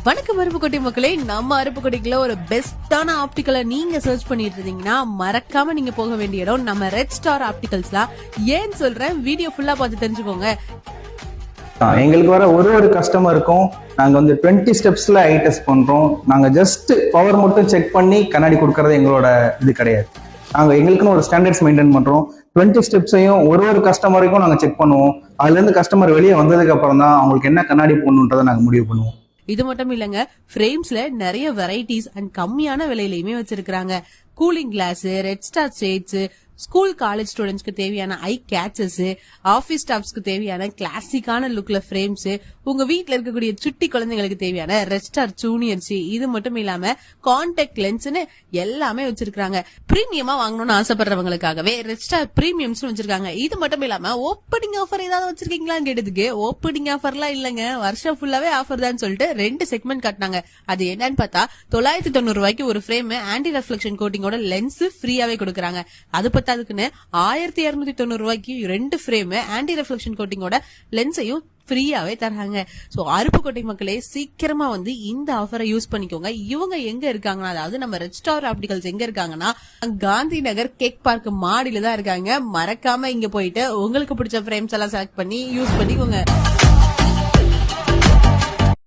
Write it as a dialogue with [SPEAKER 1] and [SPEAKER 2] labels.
[SPEAKER 1] வணக்கம் அருப்புக்கோட்டை மக்களே. நம்ம அருப்புக்கோட்டைக்குள்ள ஒரு பெஸ்டான ஆப்டிக்கலை நீங்க சர்ச் பண்ணிட்டு இருந்தீங்கன்னா மறக்காம நீங்க போக வேண்டிய இடம் நம்ம ரெட் ஸ்டார் ஆப்டிகல்ஸ்லாம். ஏன் சொல்றேன், வீடியோ ஃபுல்லா பார்த்து தெரிஞ்சுக்கோங்க.
[SPEAKER 2] எங்களுக்கு வர ஒரு கஸ்டமருக்கும் நாங்க 20 ஸ்டெப்ஸ்ல ஐ டெஸ்ட் பண்றோம். நாங்க ஜஸ்ட் பவர் மட்டும் செக் பண்ணி கண்ணாடி கொடுக்கறது எங்களோட இது கிடையாது. நாங்க எங்களுக்குன்னு ஒரு ஸ்டாண்டர்ட்ஸ் மெயின்டைன் பண்றோம். 20 ஸ்டெப்ஸையும் ஒரு கஸ்டமருக்கும் நாங்க செக் பண்ணுவோம். அதுல இருந்து கஸ்டமர் வெளியே வந்ததுக்கு அப்புறம் தான் அவங்களுக்கு என்ன கண்ணாடி போடணுன்றதை நாங்க முடிவு பண்ணுவோம்.
[SPEAKER 1] இது மட்டும் இல்லங்க, ஃப்ரேம்ஸ்ல நிறைய வெரைட்டிஸ் அண்ட் கம்மியான விலையிலயுமே வச்சிருக்காங்க. Cooling glass, red star shades, school college ஸ்டூடெண்ட்ஸ்க்கு தேவையான ஐ கேச்சஸ், ஆபீஸ் ஸ்டாஃப்ஸ்க்கு தேவையான கிளாசிக்கான லுக்ல ஃப்ரேம்ஸ், உங்க வீட்டுல இருக்கக்கூடிய சுட்டி குழந்தைங்களுக்கு தேவையான ரெட் ஸ்டார் ஜூனியர்ஸ், இது மட்டும் இல்லாம கான்டாக்ட் லென்ஸ்னு எல்லாமே வச்சிருக்காங்க. பிரீமியமா வாங்கணும்னு ஆசைப்படுறவங்களுக்காகவே ரெட் ஸ்டார் பிரீமியம்ஸ் வச்சிருக்காங்க. இது மட்டும் இல்லாம ஓப்பனிங் ஆஃபர் ஏதாவது வச்சிருக்கீங்களான்னு கேட்டதுக்கு ஓப்பனிங் ஆஃபர்லாம் இல்லங்க, வருஷம் ஃபுல்லாவே ஆஃபர் தான் சொல்லிட்டு 2 செக்மெண்ட் காட்டினாங்க. அது என்னன்னு பார்த்தா 990 ரூபாய்க்கு ஒரு ஃப்ரேம் ஆன்டி ரெஃப்ளெக்ஷன் கோட்டிங்கோட லென்ஸ் ஃப்ரீயாவே கொடுக்கறாங்க. அது பத்தாதுக்குன்னு 1290 ரூபாய்க்கு 2 ஃப்ரேம் ஆன்டி ரெஃப்ளெக்ஷன் கோட்டிங்கோட லென்ஸையும் ஃப்ரீயாவே தராங்க. சோ அருப்புக்கோட்டை மக்களே, சீக்கிரமா வந்து இந்த ஆஃபரை யூஸ் பண்ணிக்கோங்க. இவங்க எங்க இருக்காங்கன்னா, அதாவது நம்ம ரெட் ஸ்டார் ஆப்டிகல்ஸ் எங்க இருக்காங்கன்னா காந்தி நகர் கேக் பார்க் மாடியில தான் இருக்காங்க. மறக்காம இங்க போயிட்டு உங்களுக்கு பிடிச்ச ஃப்ரேம்ஸ் எல்லாம் செலக்ட் பண்ணி யூஸ் பண்ணிக்கோங்க.